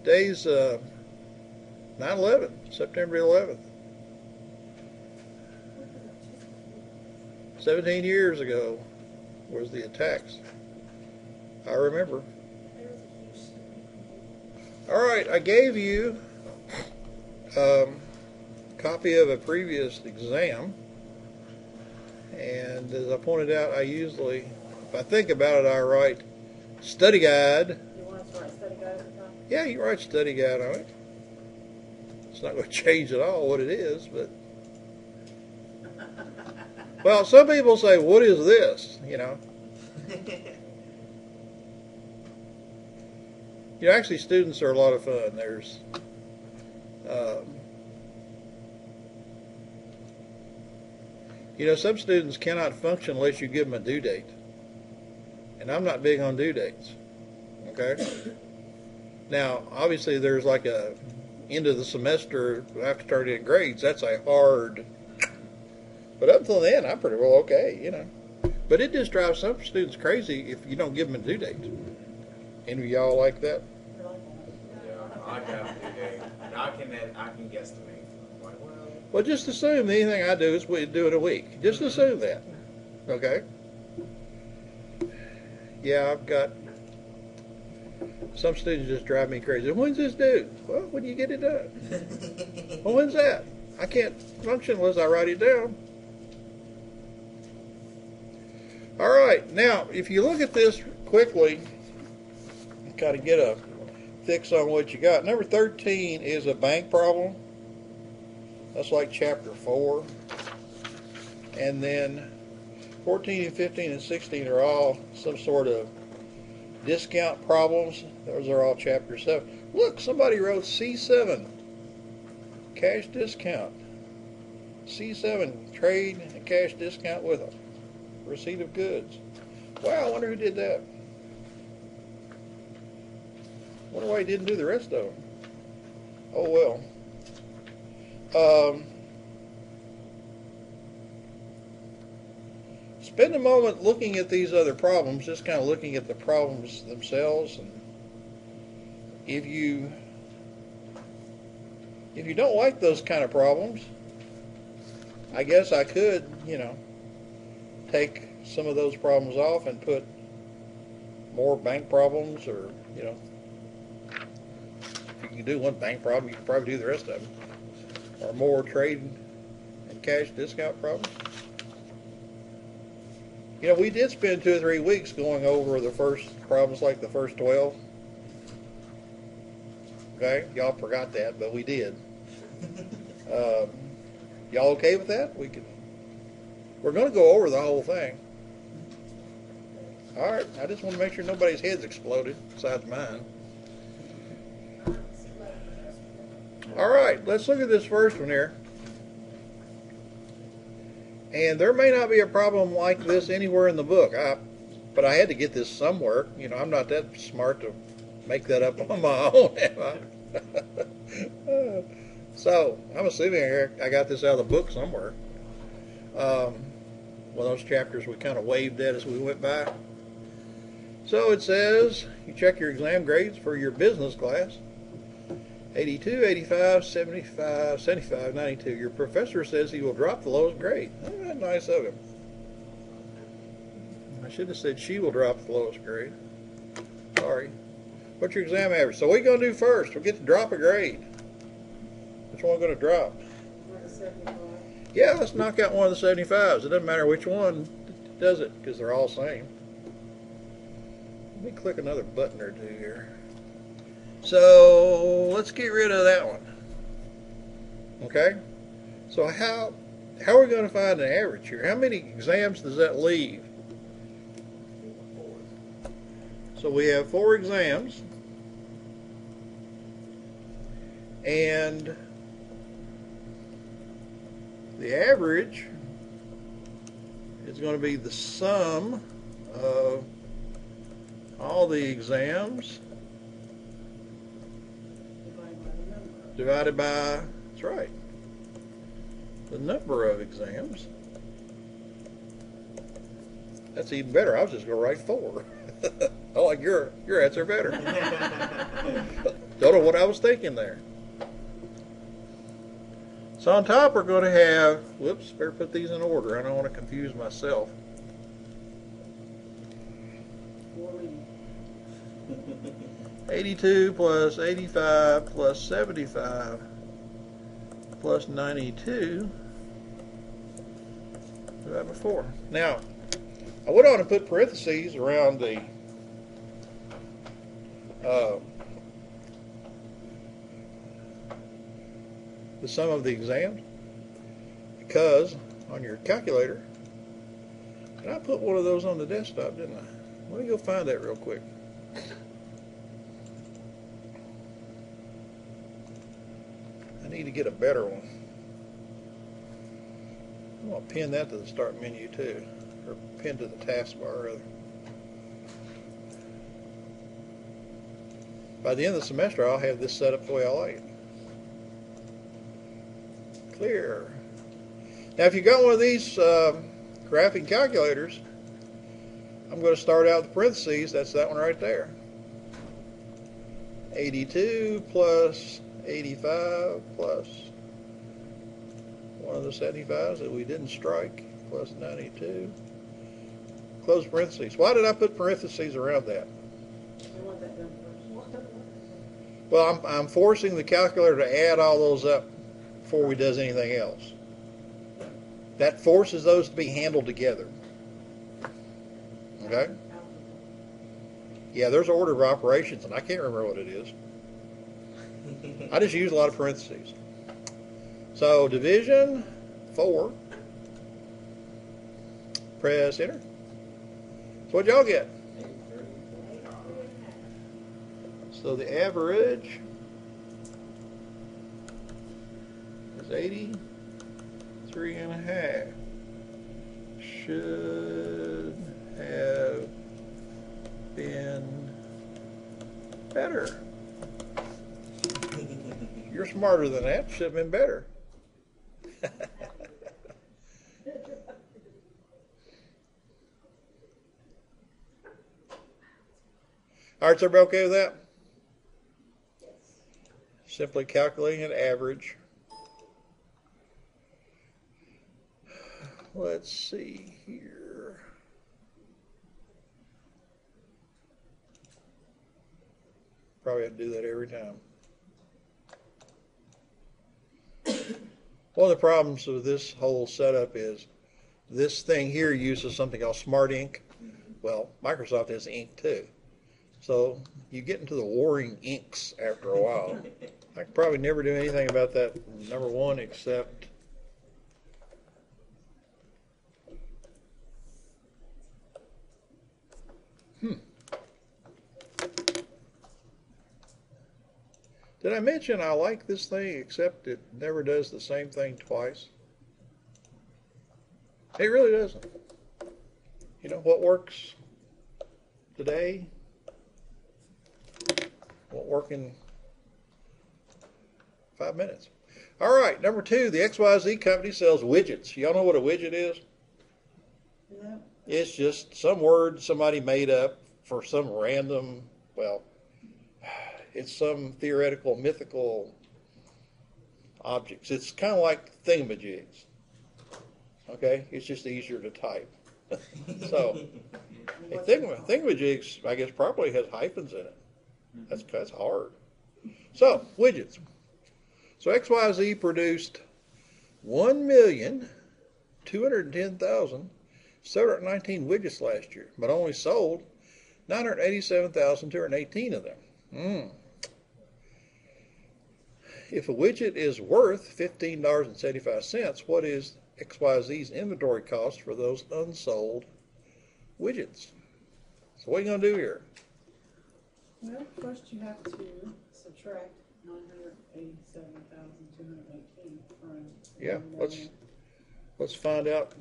Today's 9/11, September 11th. 17 years ago was the attacks. I remember. All right, I gave you a copy of a previous exam, and as I pointed out, I usually, if I think about it, I write study guide. You want us to write study guide at the top? Yeah, you write study guide on it. It's not going to change at all what it is, but well, some people say, "What is this?" You know. You know, actually, students are a lot of fun. There's you know, some students cannot function unless you give them a due date. And I'm not big on due dates. Okay? Now, obviously, there's like a end of the semester, I have to turn in grades. That's a hard. But up until then, I'm pretty well okay, you know. But it just drives some students crazy if you don't give them a due date. Any of y'all like that? Yeah, I got a day. I can guesstimate. Like, Well, just assume anything I do is we do it a week. Just assume that. Okay? Yeah, I've got some students just drive me crazy. When's this due? Well, when you get it done. Well, when's that? I can't function unless I write it down. All right, now, if you look at this quickly, kind of get a fix on what you got. Number 13 is a bank problem. That's like chapter 4. And then 14 and 15 and 16 are all some sort of discount problems. Those are all chapter 7. Look, somebody wrote C7, cash discount. C7, trade and cash discount with a receipt of goods. Wow, I wonder who did that. Wonder why he didn't do the rest of them. Oh well. Spend a moment looking at these other problems, just kind of looking at the problems themselves, and if you don't like those kind of problems, I guess I could, you know, take some of those problems off and put more bank problems, or, you know, if you can do one bank problem, you can probably do the rest of them, or more trade and cash discount problems. You know, we did spend 2 or 3 weeks going over the first problems, like the first 12. Okay, y'all forgot that, but we did. Y'all okay with that? We're going to go over the whole thing. All right, I just want to make sure nobody's head's exploded besides mine. All right, let's look at this first one here. And there may not be a problem like this anywhere in the book, but I had to get this somewhere. You know, I'm not that smart to make that up on my own, am I? So, I'm assuming I got this out of the book somewhere. One of those chapters we kind of waved at as we went by. So it says, you check your exam grades for your business class. 82, 85, 75, 75, 92. Your professor says he will drop the lowest grade. Oh, that's nice of him. I should have said she will drop the lowest grade. Sorry. What's your exam average? So what are you going to do first? We'll get to drop a grade. Which one are we going to drop? Yeah, let's knock out one of the 75s. It doesn't matter which one does it, because they're all the same. Let me click another button or two here. So let's get rid of that one. Okay? So how are we going to find an average here? How many exams does that leave? So we have 4 exams. And the average is going to be the sum of all the exams divided by, that's right, the number of exams. That's even better. I was just going to write 4. I like your answer better. Don't of what I was thinking there. So on top we're going to have, whoops, better put these in order. I don't want to confuse myself. 82 plus 85 plus 75 plus 92 divided by 4. Now, I went on to put parentheses around the sum of the exams because on your calculator, and I put one of those on the desktop, didn't I? Let me go find that real quick. I need to get a better one. I'm going to pin that to the start menu too, or pin to the taskbar rather. By the end of the semester, I'll have this set up the way I like it. Clear. Now, if you got one of these graphing calculators, I'm going to start out with parentheses. That's that one right there. 82 plus 85 plus one of the 75s that we didn't strike plus 92. Close parentheses. Why did I put parentheses around that? I want that done first. Well, I'm forcing the calculator to add all those up before we does anything else. That forces those to be handled together. Okay? Yeah, there's order of operations, and I can't remember what it is. I just use a lot of parentheses. So, division 4. Press enter. So, what'd y'all get? So, the average is 83.5. Should have been better. You're smarter than that. Should have been better. All right, is everybody okay with that? Simply calculating an average. Let's see here. Probably have to do that every time. One of the problems with this whole setup is this thing here uses something called Smart Ink. Well, Microsoft has ink too. So you get into the warring inks after a while. I could probably never do anything about that, number one, except Did I mention I like this thing except it never does the same thing twice? It really doesn't. You know what works today won't work in 5 minutes. All right, number 2, the XYZ company sells widgets. Y'all know what a widget is? Yeah. It's just some word somebody made up for some random, well, it's some theoretical, mythical objects. It's kind of like thingamajigs. Okay? It's just easier to type. So, a thingamajigs, I guess, probably has hyphens in it. That's hard. So, widgets. So, XYZ produced 1,210,719 widgets last year, but only sold 987,218 of them. If a widget is worth $15.75, what is XYZ's inventory cost for those unsold widgets? So what are you going to do here? Well, first you have to subtract 987,218 from. Yeah, let's find out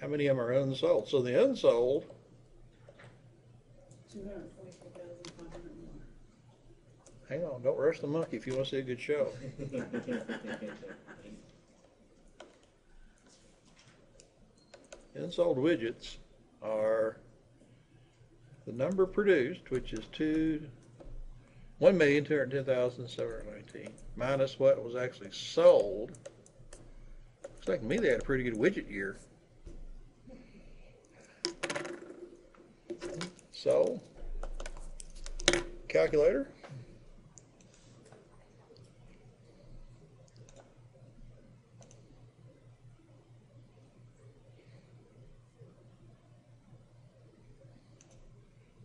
how many of them are unsold. So the unsold, 224,501. hang on, don't rush the monkey if you want to see a good show. Unsold widgets are the number produced, which is 2 1,210,719 minus what was actually sold. Looks like to me they had a pretty good widget year. So, calculator.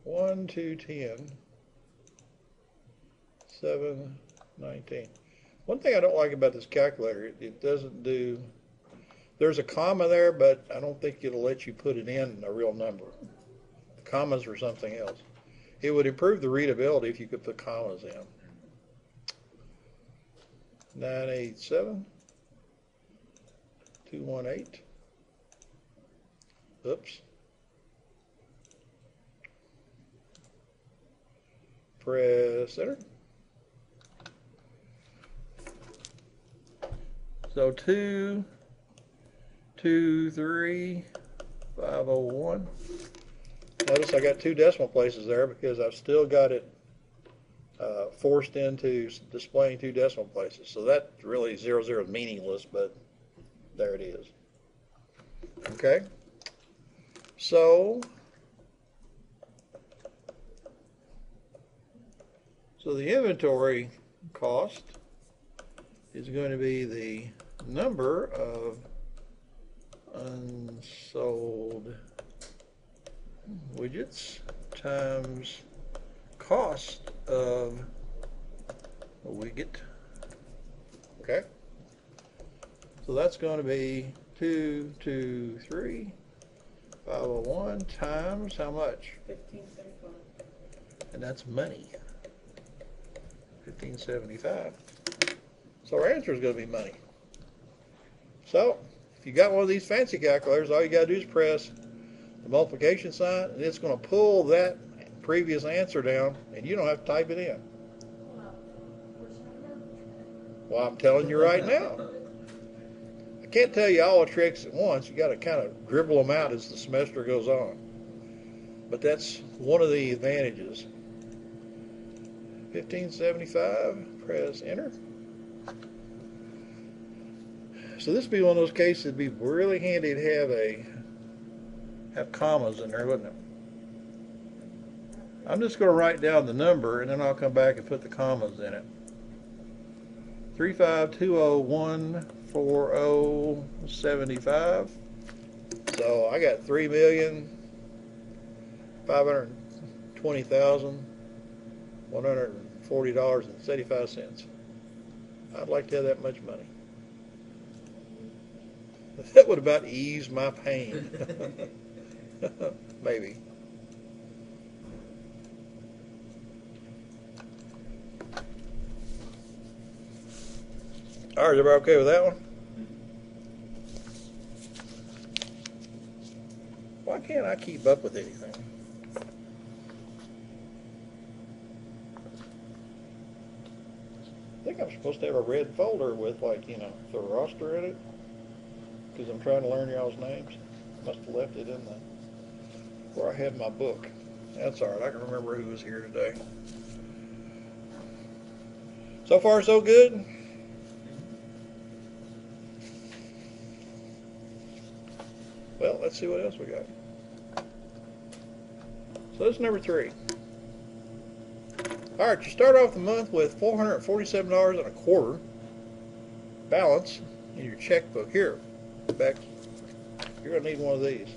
One, 2, 10, 7, 19. One thing I don't like about this calculator, it doesn't do, there's a comma there, but I don't think it'll let you put it in a real number. The commas are something else. It would improve the readability if you could put commas in. 987, 218. Oops. Press enter. So 2, 2, 3, 501. Notice I got 2 decimal places there because I've still got it forced into displaying 2 decimal places. So that really 00 is meaningless, but there it is. Okay. So the inventory cost is going to be the number of unsold widgets times cost of a widget. Okay. So that's going to be 223 501 times how much? 1575. And that's money. 1575. So our answer is going to be money. So if you got one of these fancy calculators, all you got to do is press the multiplication sign, and it's going to pull that previous answer down, and you don't have to type it in. Well, I'm telling you right now. I can't tell you all the tricks at once. You got to kind of dribble them out as the semester goes on. But that's one of the advantages. 1575, press enter. So this would be one of those cases that'd be really handy to have commas in there, wouldn't it? I'm just going to write down the number and then I'll come back and put the commas in it. 352014075. So I got $3,520,140.75. I'd like to have that much money. That would about ease my pain. Maybe. All right, is everybody okay with that one? Why can't I keep up with anything? I think I'm supposed to have a red folder with, like, the roster in it, because I'm trying to learn y'all's names. I must have left it in where I had my book. That's all right. I can remember who was here today. So far, so good. Well, let's see what else we got. So this is number 3. All right, you start off the month with $447.25 balance in your checkbook. Here, Bex, you're going to need one of these.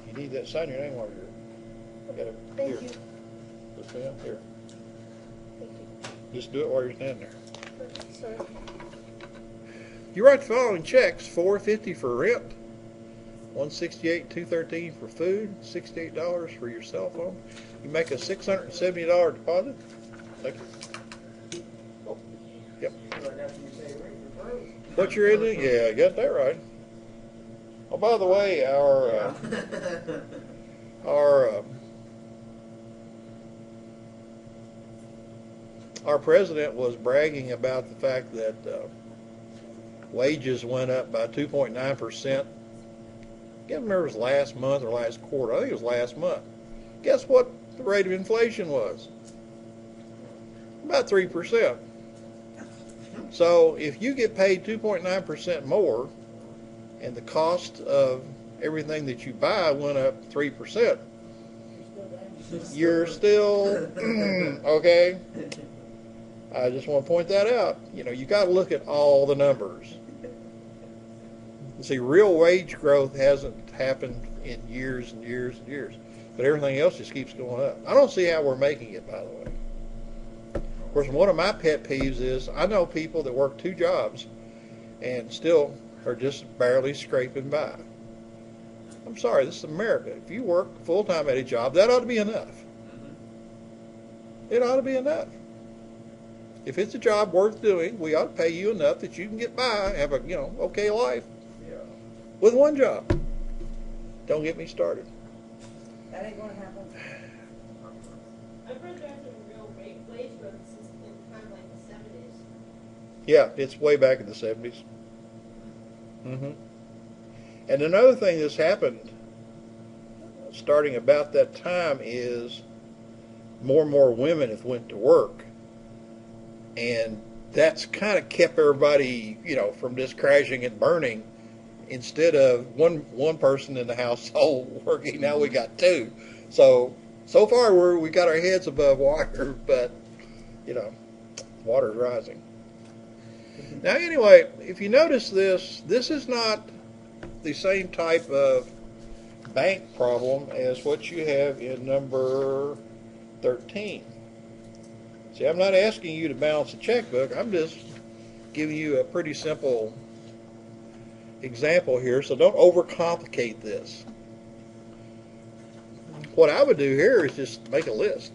You need that. Sign your name while you're here. I got it. Thank Here. you. This pen, here. Thank you. Just do it while you're standing there. Sorry. You write the following checks: $450 for rent, $168, $213 for food, $68 for your cell phone. You make a $670 deposit. Thank you. Oh, yep. What you're into? Yeah, you got that right. Oh, by the way, our president was bragging about the fact that wages went up by 2.9%. I can't remember if it was last month or last quarter. I think it was last month. Guess what the rate of inflation was? About 3%. So if you get paid 2.9% more and the cost of everything that you buy went up 3%, you're still okay. I just want to point that out. You got to look at all the numbers. See, real wage growth hasn't happened in years and years and years, but everything else just keeps going up. I don't see how we're making it, by the way. Of course, one of my pet peeves is I know people that work 2 jobs and still are just barely scraping by. I'm sorry, this is America. If you work full-time at a job, that ought to be enough. It ought to be enough. If it's a job worth doing, we ought to pay you enough that you can get by, have a okay life with one job. Don't get me started. That ain't gonna happen. I've heard there hasn't been real wage growth since in kind of like the 70s. Yeah, it's way back in the 70s. And another thing that's happened starting about that time is more and more women have went to work. And that's kind of kept everybody, from just crashing and burning. Instead of one person in the household working, now we got 2. So far we got our heads above water, but water's rising. Now anyway, if you notice this is not the same type of bank problem as what you have in number 13. See, I'm not asking you to balance a checkbook. I'm just giving you a pretty simple example here, so don't overcomplicate this. What I would do here is just make a list.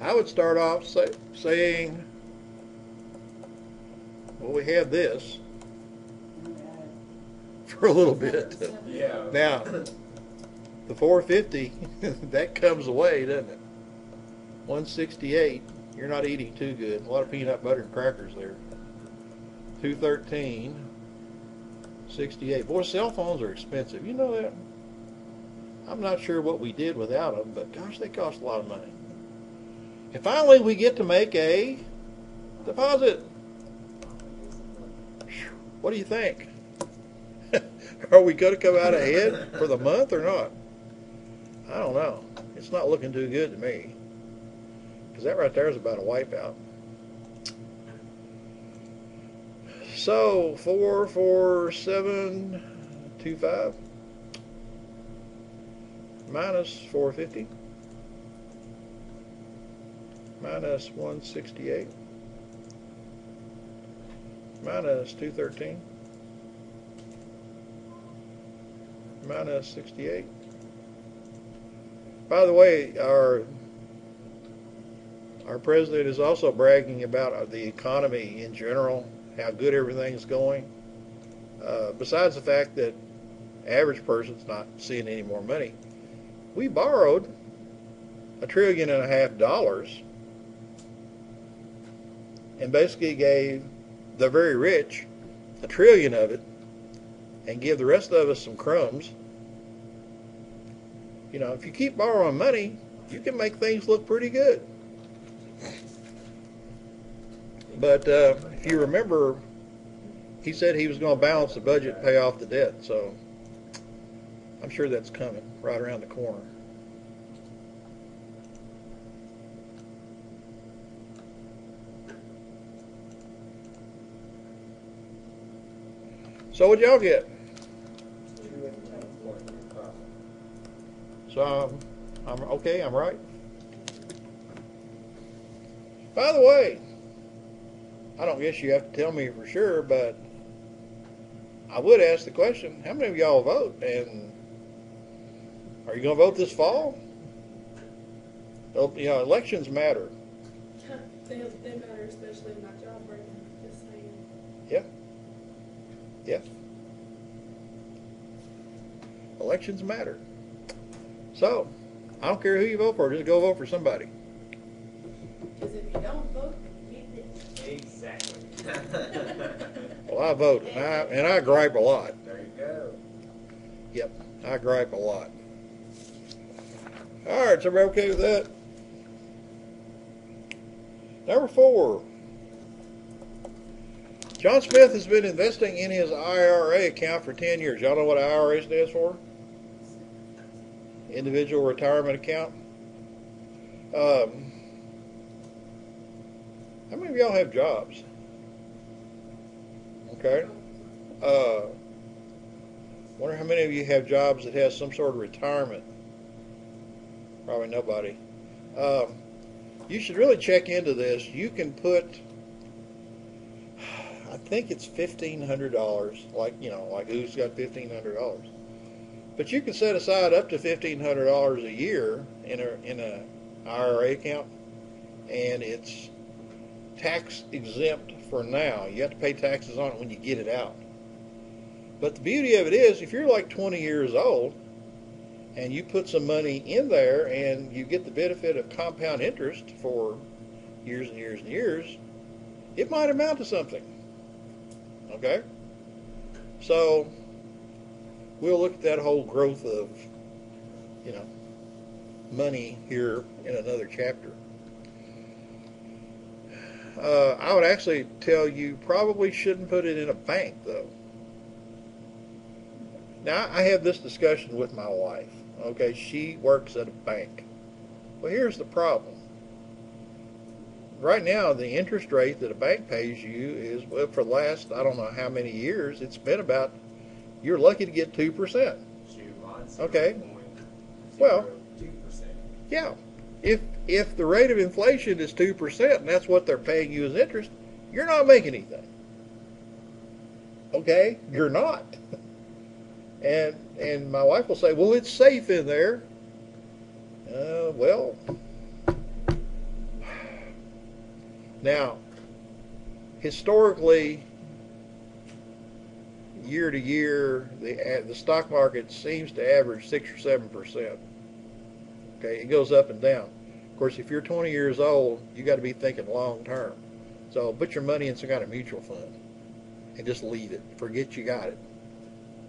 I would start off saying, well, we have this for a little bit. Yeah. Now, the 450, that comes away, doesn't it? 168, you're not eating too good. A lot of peanut butter and crackers there. 213, 68. Boy, cell phones are expensive. You know that? I'm not sure what we did without them, but gosh, they cost a lot of money. And finally, we get to make a deposit. What do you think? Are we going to come out ahead for the month or not? I don't know. It's not looking too good to me. Because that right there is about a wipeout. So 44725 minus 450 minus 168 minus 213 minus 68. By the way, our president is also bragging about the economy in general, how good everything's going. Besides the fact that average person's not seeing any more money, we borrowed $1.5 trillion and basically gave the very rich $1 trillion of it and give the rest of us some crumbs. If you keep borrowing money, you can make things look pretty good. But if you remember, he said he was going to balance the budget and pay off the debt, so I'm sure that's coming right around the corner. So what'd y'all get? So I'm okay, I'm right. By the way, I don't guess you have to tell me for sure, but I would ask the question, how many of y'all vote? And are you going to vote this fall? Elections matter. They matter, especially in my job right now. Just saying. Yeah. Yeah. Elections matter. So, I don't care who you vote for, just go vote for somebody. Because if you don't vote, you keep it. Exactly. Well, I vote, and I gripe a lot. There you go. Yep, I gripe a lot. All right, is everybody okay with that? Number 4. John Smith has been investing in his IRA account for 10 years. Y'all know what IRA stands for? Individual Retirement Account. How many of y'all have jobs? Okay. Wonder how many of you have jobs that has some sort of retirement. Probably nobody. You should really check into this. You can put, I think it's $1,500. Like who's got $1,500? But you can set aside up to $1,500 a year in a IRA account, and it's tax exempt for now. You have to pay taxes on it when you get it out. But the beauty of it is, if you're like 20 years old and you put some money in there and you get the benefit of compound interest for years and years and years, it might amount to something. Okay? So we'll look at that whole growth of, money here in another chapter. I would actually tell you probably shouldn't put it in a bank, though. Now, I have this discussion with my wife. Okay, she works at a bank. Well, here's the problem. Right now, the interest rate that a bank pays you is, well, for the last, I don't know how many years, it's been about, you're lucky to get 2%. Okay. Well, 2%. Yeah. If the rate of inflation is 2% and that's what they're paying you as interest, you're not making anything. Okay? You're not. And my wife will say, well, it's safe in there. Well, now, historically, year to year, the stock market seems to average 6 or 7%. Okay, it goes up and down. Of course, if you're 20 years old, you got to be thinking long term. So put your money in some kind of mutual fund and just leave it. Forget you got it.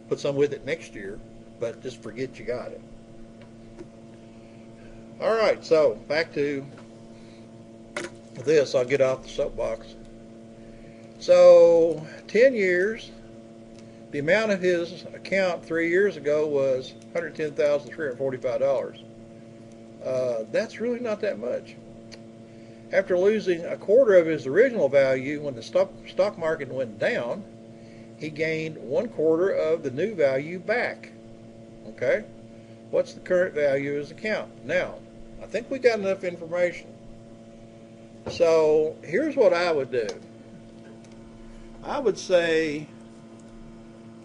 Put some with it next year, but just forget you got it. All right, so back to this. I'll get off the soapbox. So 10 years. The amount of his account 3 years ago was $110,345. That's really not that much. After losing a quarter of his original value when the stock market went down, he gained 1/4 of the new value back. Okay? What's the current value of his account? Now, I think we got enough information. So, here's what I would do. I would say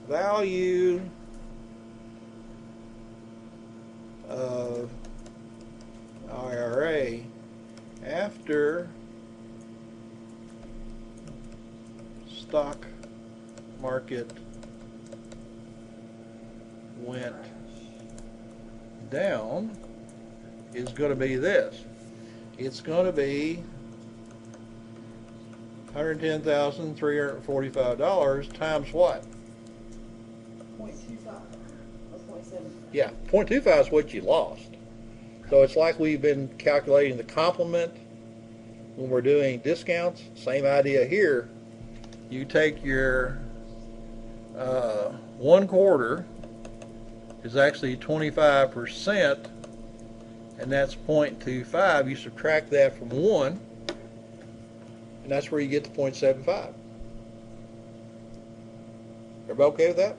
value of IRA after stock market went down is going to be this. It's going to be $110,345 times what? 0.25 or 0.75. Yeah, 0.25 is what you lost. So it's like we've been calculating the complement when we're doing discounts. Same idea here. You take your 1/4 is actually 25%, and that's 0.25. You subtract that from 1, and that's where you get to 0.75. Everybody okay with that?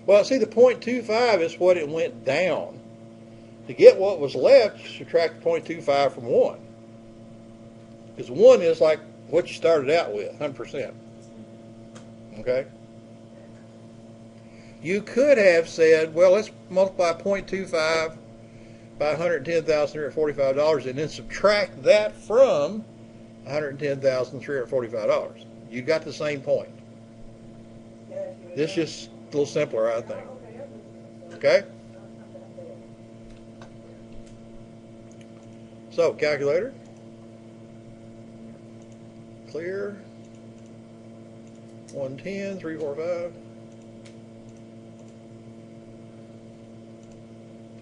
Well, see, the 0.25 is what it went down. To get what was left, you subtract 0.25 from 1. Because 1 is like what you started out with, 100%. Okay? You could have said, well, let's multiply 0.25 by $110,345 and then subtract that from $110,345. You got the same point. This is just a little simpler, I think. Okay? So, calculator. Clear. 110, 345.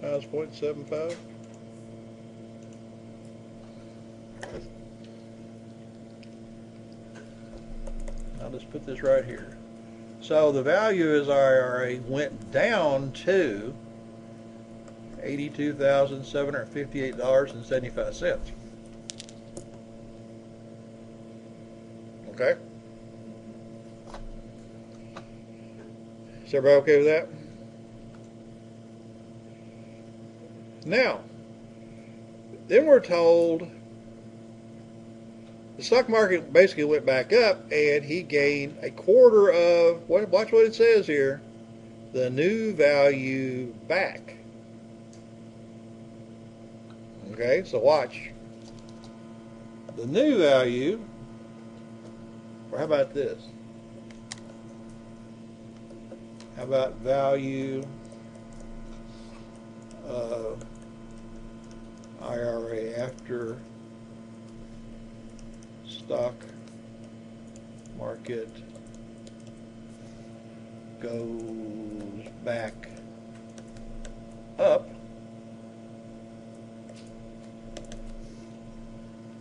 times 0.75. I'll just put this right here. So the value of his IRA went down to $82,758.75. Okay? Is everybody okay with that? Now, then we're told the stock market basically went back up and he gained a quarter of, watch what it says here, the new value back. Okay, so watch. The new value, or how about this? How about value of IRA after stock market goes back up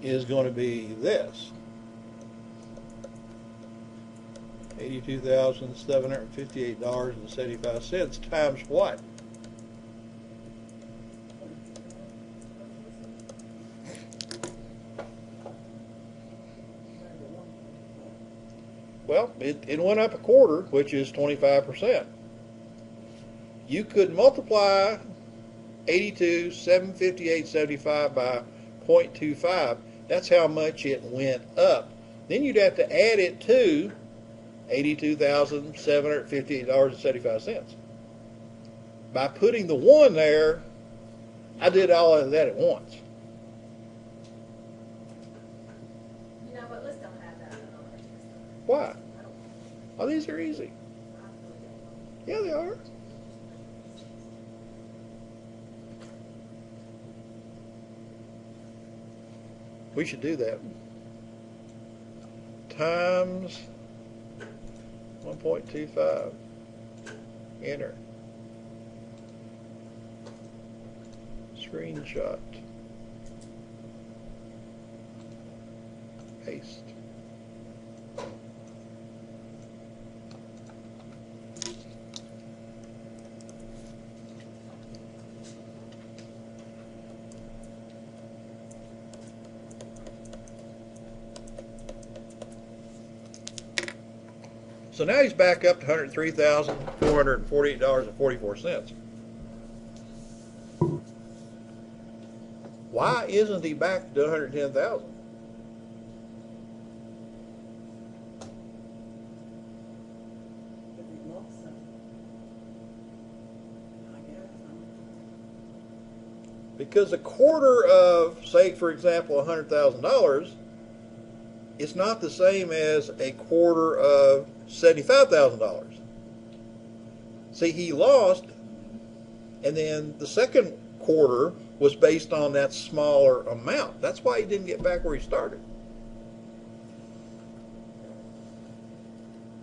is going to be this. $82,758.75 times what? Well, it went up a quarter, which is 25%. You could multiply 82,758.75 by 0.25. That's how much it went up. Then you'd have to add it to $82,758.75. By putting the 1 there, I did all of that at once. You know, but let's don't have that. Why? Oh, these are easy. Yeah, they are. We should do that. Times 1.25. Enter. Screenshot. Paste. So now he's back up to $103,448.44. Why isn't he back to $110,000? Because a quarter of, say, for example, $100,000 is not the same as a quarter of $75,000. See, he lost, and then the second quarter was based on that smaller amount. That's why he didn't get back where he started.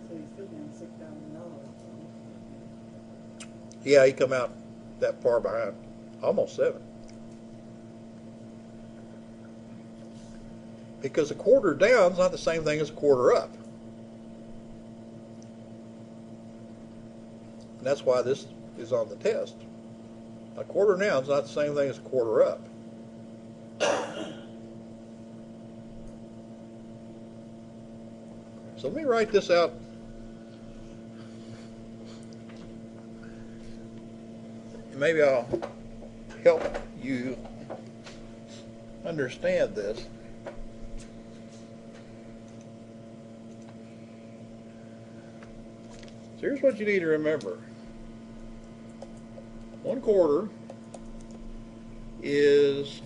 So he's still getting $6,000. Yeah, he come out that far behind, almost 7. Because a quarter down is not the same thing as a quarter up. And that's why this is on the test. A quarter down is not the same thing as a quarter up. So let me write this out. Maybe I'll help you understand this. So here's what you need to remember. 1/4 is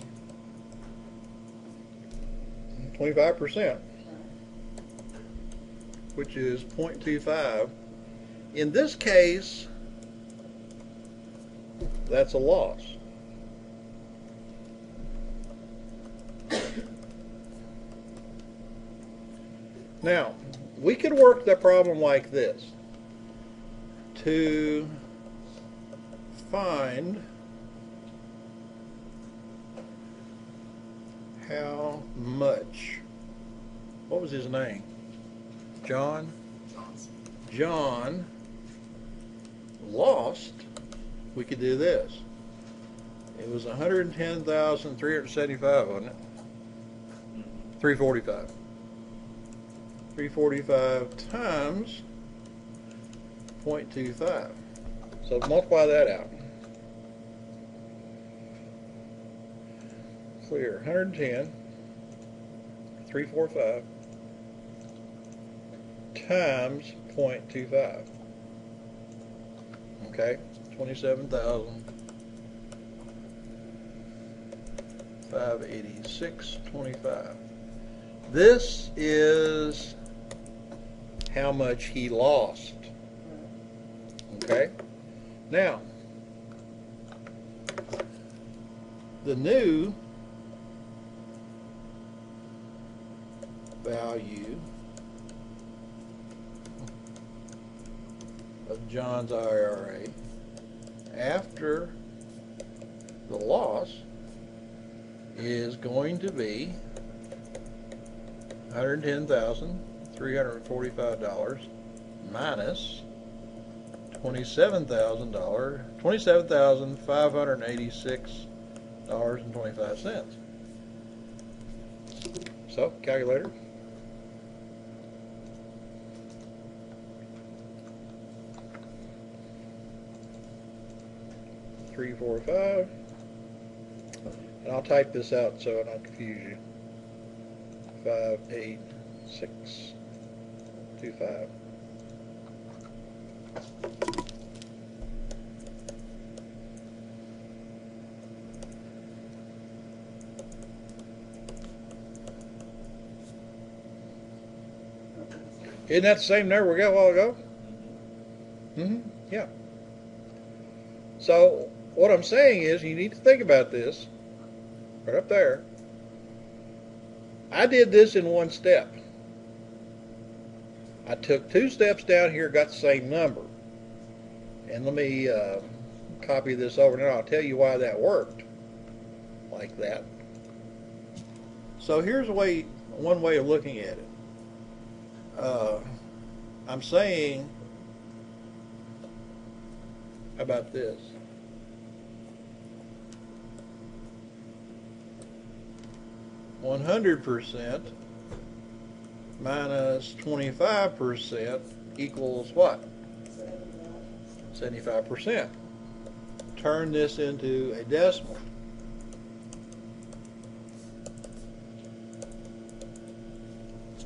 25%, which is 0.25. In this case, that's a loss. Now, we could work the problem like this. To find how much, what was his name? John? Johnson. John lost, we could do this. It was 110,375, wasn't it? 345. 345 times 0.25. So multiply that out. Clear. 110, 345 times 0.25. Okay, 27,586.25. This is how much he lost. Okay? Now, the new value of John's IRA after the loss is going to be $110,345 minus $27,586.25. So, calculator. Three, 4, 5. And I'll type this out so I don't confuse you. 58625. Isn't that the same number we got a while ago? Yeah. So what I'm saying is you need to think about this right up there. I did this in one step. I took 2 steps down here, got the same number. And let me copy this over now. I'll tell you why that worked like that. So here's one way of looking at it. I'm saying about this. %100 minus 25% equals what? 75%. Turn this into a decimal.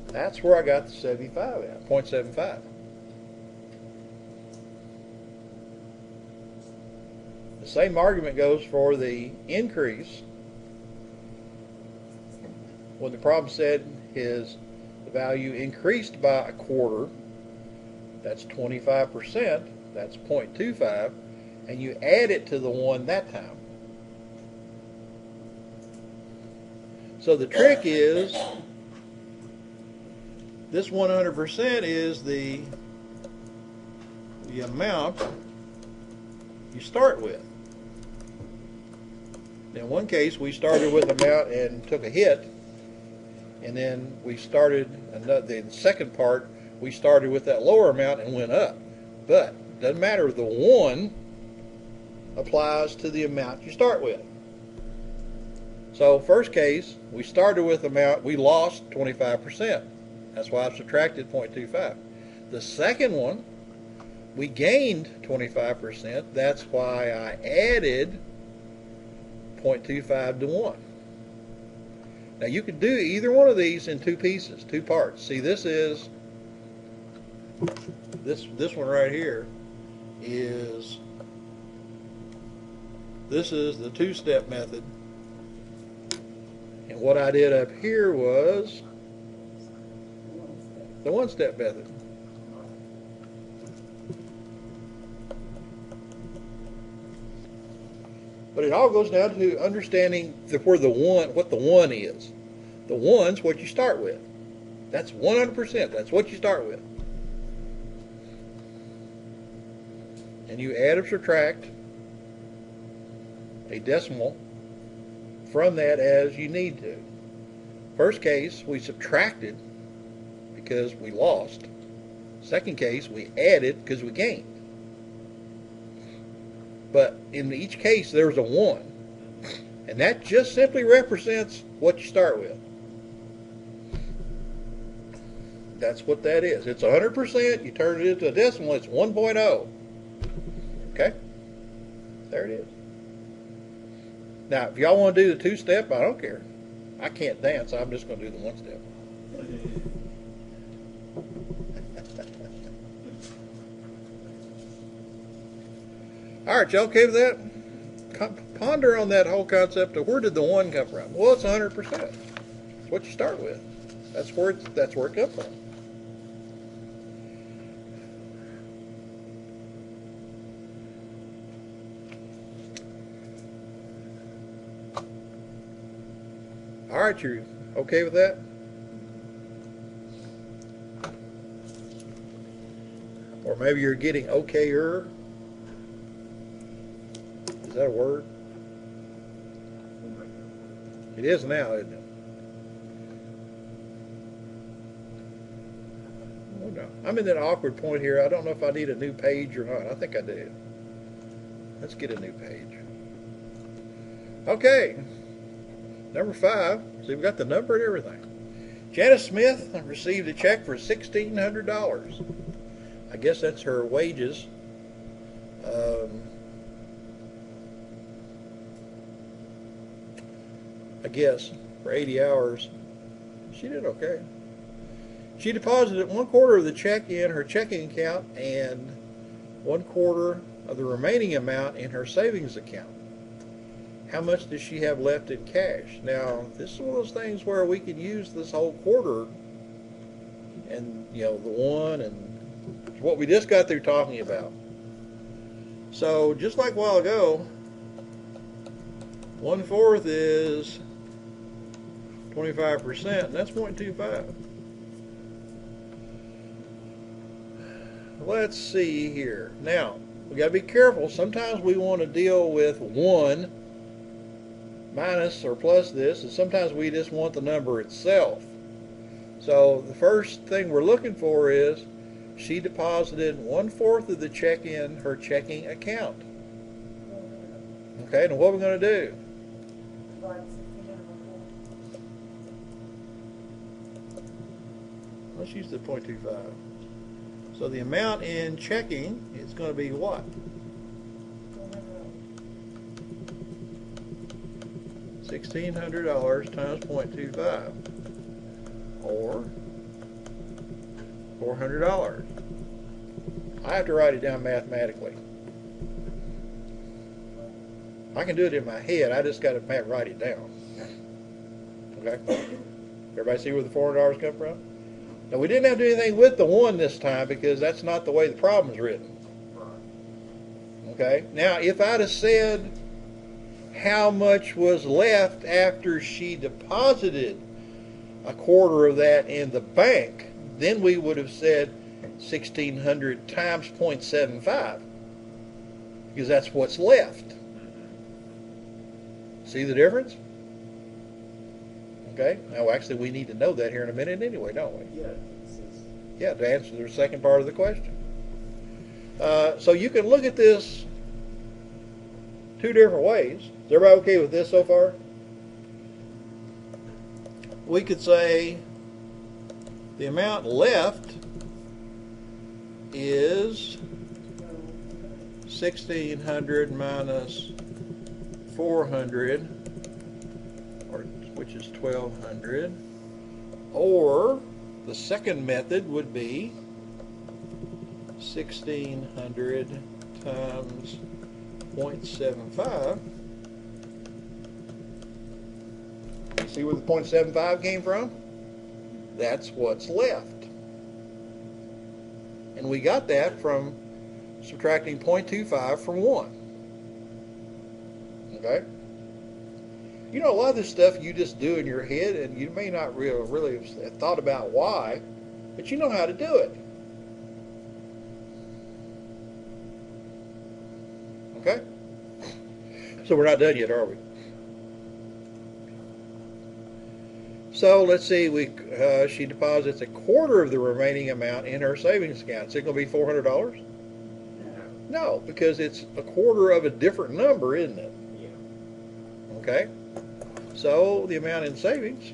That's where I got the 75 at, 0.75. The same argument goes for the increase. When the problem said the value increased by 1/4, that's 25%, that's 0.25, and you add it to the 1 that time. So the trick is, this 100% is the amount you start with. In one case, we started with amount and took a hit, and then we started the second part. We started with that lower amount and went up. But it doesn't matter. The 1 applies to the amount you start with. So first case, we started with amount. We lost 25%. That's why I subtracted 0.25. The second one, we gained 25%. That's why I added 0.25 to 1. Now you could do either one of these in 2 pieces, 2 parts. See, this one right here is the 2-step method, and what I did up here was the 1-step method. But it all goes down to understanding what the 1 is. The 1's what you start with. That's 100%. That's what you start with. And you add or subtract a decimal from that as you need to. First case, we subtracted because we lost. Second case, we added because we gained. But in each case, there's a 1. And that just simply represents what you start with. That's what that is. It's 100%. You turn it into a decimal, it's 1.0. Okay? There it is. Now, if y'all want to do the 2-step, I don't care. I can't dance. I'm just going to do the 1-step. All right, y'all okay with that? Ponder on that whole concept of where did the 1 come from? Well, it's 100%. It's what you start with. That's where it comes from. All right, you okay with that? Or maybe you're getting okayer. Is that a word? It is now, isn't it? Oh, no. I'm in that awkward point here. I don't know if I need a new page or not. I think I do. Let's get a new page. Okay. Number 5. See, we got the number and everything. Janice Smith received a check for $1,600. I guess that's her wages. I guess for 80 hours. She did okay. She deposited 1/4 of the check in her checking account and 1/4 of the remaining amount in her savings account. How much does she have left in cash? Now, this is one of those things where we could use this whole quarter and, the 1 and what we just got through talking about. So, just like a while ago, 1/4 is 25%, and that's 0.25. Let's see here. Now, we got to be careful. Sometimes we want to deal with 1 minus or plus this, and sometimes we just want the number itself. So the first thing we're looking for is she deposited 1/4 of the check in her checking account. Okay, now what are we going to do? Let's use the 0.25. So the amount in checking is going to be what? $1,600 times 0.25, or $400. I have to write it down mathematically. I can do it in my head. I just got to write it down. Okay? Everybody see where the $400 come from? Now, we didn't have to do anything with the 1 this time because that's not the way the problem's written. Okay? Now, if I'd have said how much was left after she deposited 1/4 of that in the bank, then we would have said 1,600 times 0.75 because that's what's left. See the difference? Okay. Now, actually, we need to know that here in a minute anyway, don't we? Yeah. Yeah, to answer the second part of the question. So you can look at this 2 different ways. Is everybody okay with this so far? We could say the amount left is 1,600 minus 400, which is 1,200, or the second method would be 1,600 times 0.75. See where the 0.75 came from? That's what's left. And we got that from subtracting 0.25 from 1. Okay? You know, a lot of this stuff you just do in your head, and you may not really have thought about why, but you know how to do it. Okay? So we're not done yet, are we? So let's see, she deposits a quarter of the remaining amount in her savings account. Is it going to be $400? No, because it's a quarter of a different number, isn't it? Yeah. Okay. So the amount in savings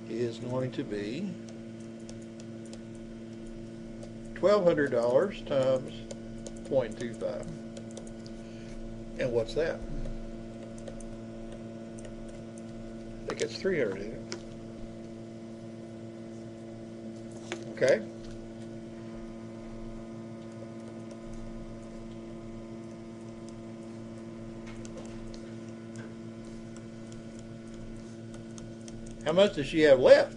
is going to be $1,200 times 0.25. And what's that? I think it's 300, isn't it? Okay. How much does she have left?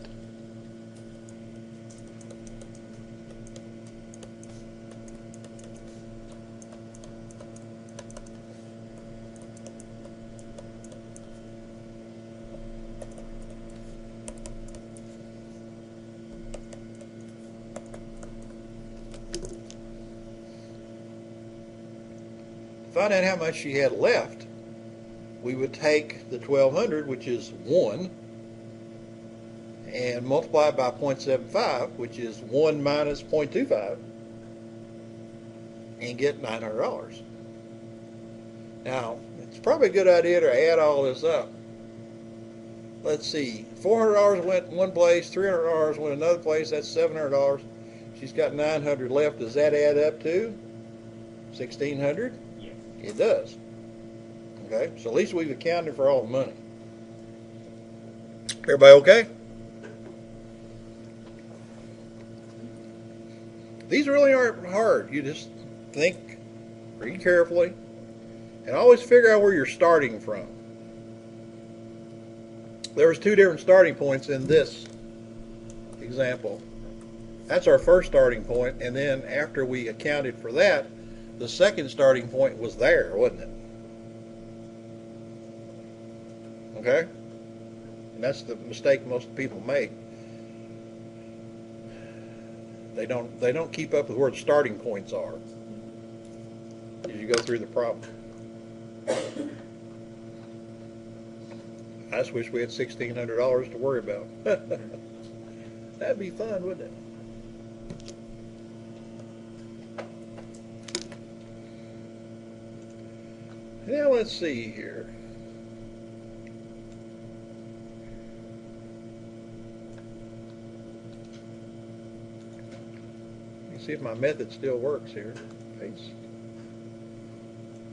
To find out how much she had left, we would take the 1,200, which is 1, and multiply it by 0.75, which is 1 minus 0.25, and get $900. Now, it's probably a good idea to add all this up. Let's see, $400 went one place, $300 went another place, that's $700. She's got $900 left. Does that add up to $1,600? Yes. It does. Okay, so at least we've accounted for all the money. Everybody okay? These really aren't hard. You just think, read carefully, and always figure out where you're starting from. There was 2 different starting points in this example. That's our first starting point, and then after we accounted for that, the second starting point was there, wasn't it? Okay? And that's the mistake most people make. They don't keep up with where the starting points are as you go through the problem. I just wish we had $1,600 to worry about. That'd be fun, wouldn't it? Now let's see here. Let me see if my method still works here. Paste.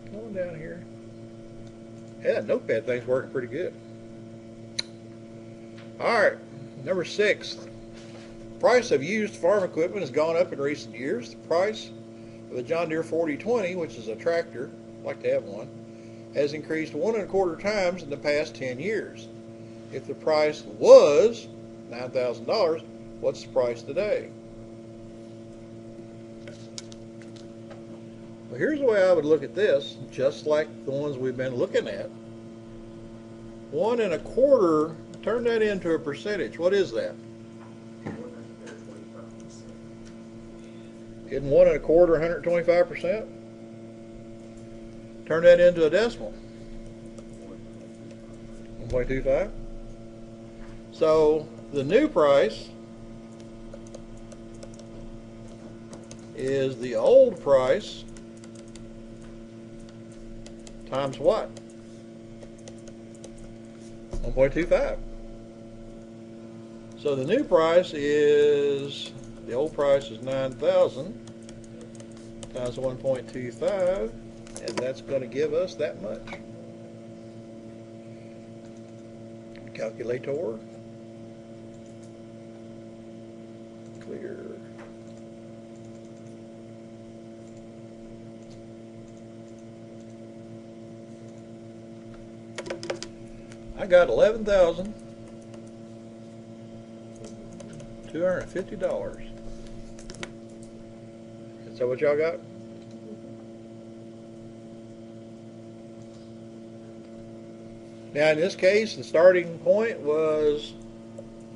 Come on down here. Yeah, that notepad thing's working pretty good. Alright, number 6. Price of used farm equipment has gone up in recent years. The price of a John Deere 4020, which is a tractor, I'd like to have one, has increased 1.25 times in the past 10 years. If the price was $9,000, what's the price today? Well, here's the way I would look at this, just like the ones we've been looking at. 1.25, turn that into a percentage. What is that? 125%. Isn't 1.25 125%? Turn that into a decimal. 1.25. So the new price is the old price times what? 1.25. So the new price is, the old price is 9,000 times 1.25, and that's going to give us that much. Calculator. Clear. I got $11,250. Is that what y'all got? Now in this case, the starting point was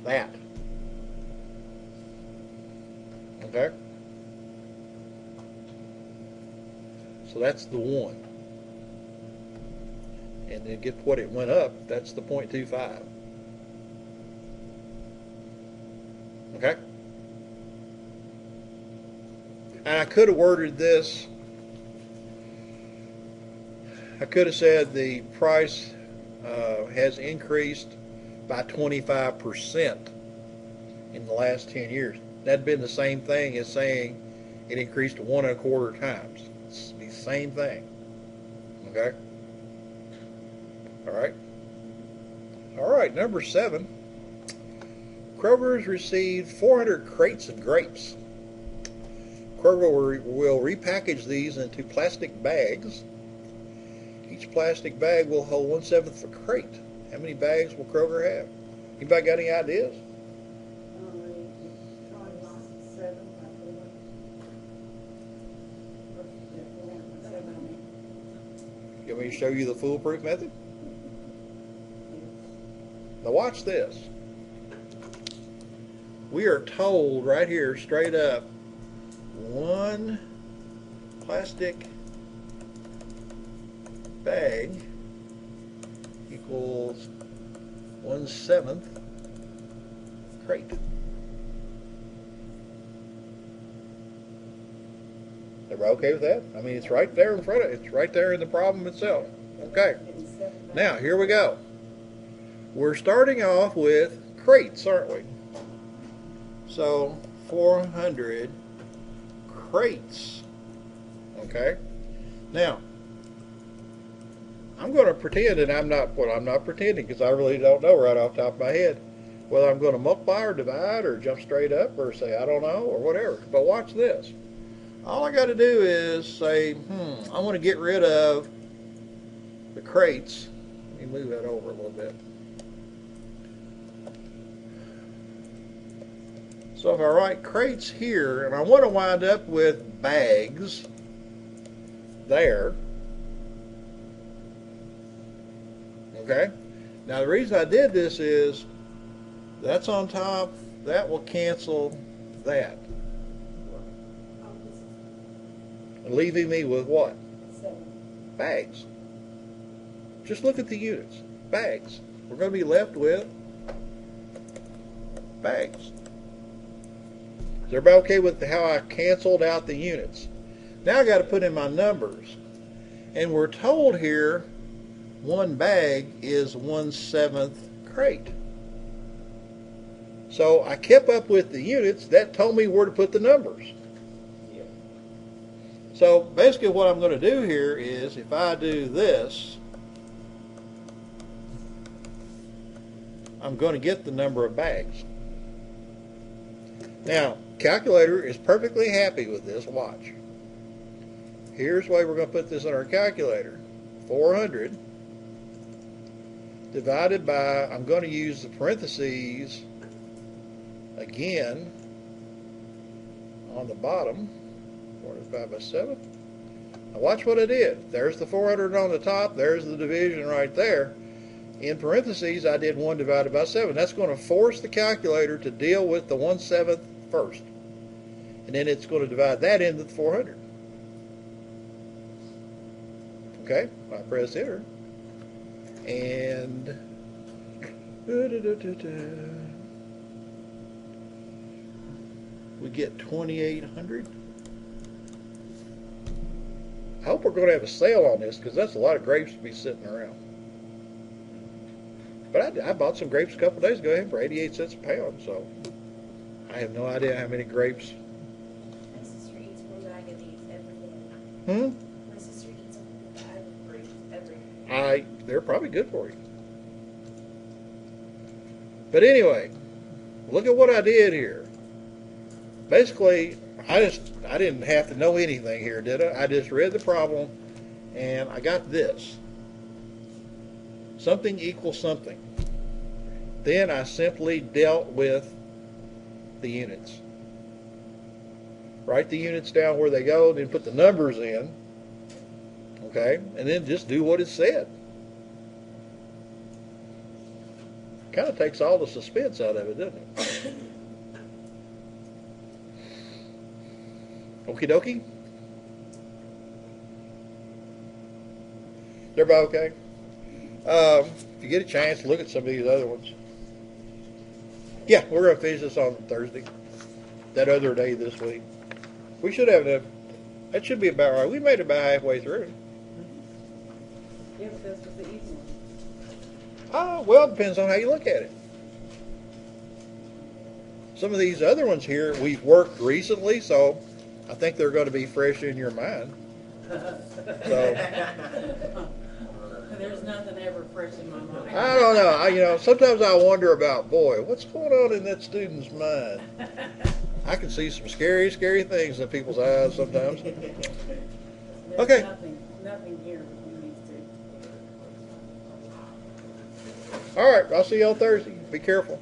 that. Okay? So that's the 1. And then get what it went up, that's the 0.25. Okay? And I could have worded this, I could have said the price has increased by 25% in the last 10 years. That'd been the same thing as saying it increased 1.25 times. It's the same thing. Okay? All right, number 7. Kroger's received 400 crates of grapes. Kroger will repackage these into plastic bags. Each plastic bag will hold 1/7 of a crate. How many bags will Kroger have? Anybody got any ideas? You want me to show you the foolproof method? Now watch this. We are told right here, straight up, 1 plastic bag equals 1/7 crate. Everybody okay with that? I mean, it's right there in front of it. It's right there in the problem itself. Okay. Now, here we go. We're starting off with crates, aren't we? So, 400 crates. Okay? Now, I'm going to pretend, and I'm not pretending because I really don't know right off the top of my head whether I'm going to multiply or divide or jump straight up or say I don't know or whatever. But watch this. All I got to do is say, I want to get rid of the crates. Let me move that over a little bit. So if I write crates here, and I want to wind up with bags there. Okay? Now the reason I did this is that's on top, that will cancel that. Leaving me with what? 7. Bags. Just look at the units. Bags. We're going to be left with bags. Is everybody okay with how I canceled out the units? Now I got to put in my numbers. And we're told here 1 bag is 1/7 crate. So I kept up with the units. That told me where to put the numbers. So basically what I'm going to do here is if I do this, I'm going to get the number of bags. Now, calculator is perfectly happy with this. Watch. Here's why we're going to put this in our calculator. 400 divided by, I'm going to use the parentheses again on the bottom. 45 by 7. Now watch what I did. There's the 400 on the top. There's the division right there. In parentheses, I did 1 divided by 7. That's going to force the calculator to deal with the 1/7 first. And then it's going to divide that into the 400. Okay? I press enter. And we get 2,800. I hope we're going to have a sale on this because that's a lot of grapes to be sitting around. But I bought some grapes a couple days ago for 88 cents a pound, so I have no idea how many grapes. My sister eats one bag of these every day. My sister eats a bag of grapes every day. They're probably good for you. But anyway, look at what I did here. Basically, I didn't have to know anything here, did I? I just read the problem, and I got this. Something equals something. Then I simply dealt with the units. Write the units down where they go, then put the numbers in. Okay? And then just do what it said. Kind of takes all the suspense out of it, doesn't it? Okie dokie. Everybody okay? If you get a chance, look at some of these other ones. Yeah, we're going to finish this on Thursday. That other day this week. We should have enough. That should be about right. We made it about halfway through. Yeah, but this was the easy one. Oh, well, it depends on how you look at it. Some of these other ones here we've worked recently, so I think they're going to be fresh in your mind. So There's nothing ever fresh in my mind. I don't know. Sometimes I wonder about, boy, what's going on in that student's mind. I can see some scary, scary things in people's eyes sometimes. There's Okay. nothing here between these two. All right, I'll see you on Thursday. Be careful.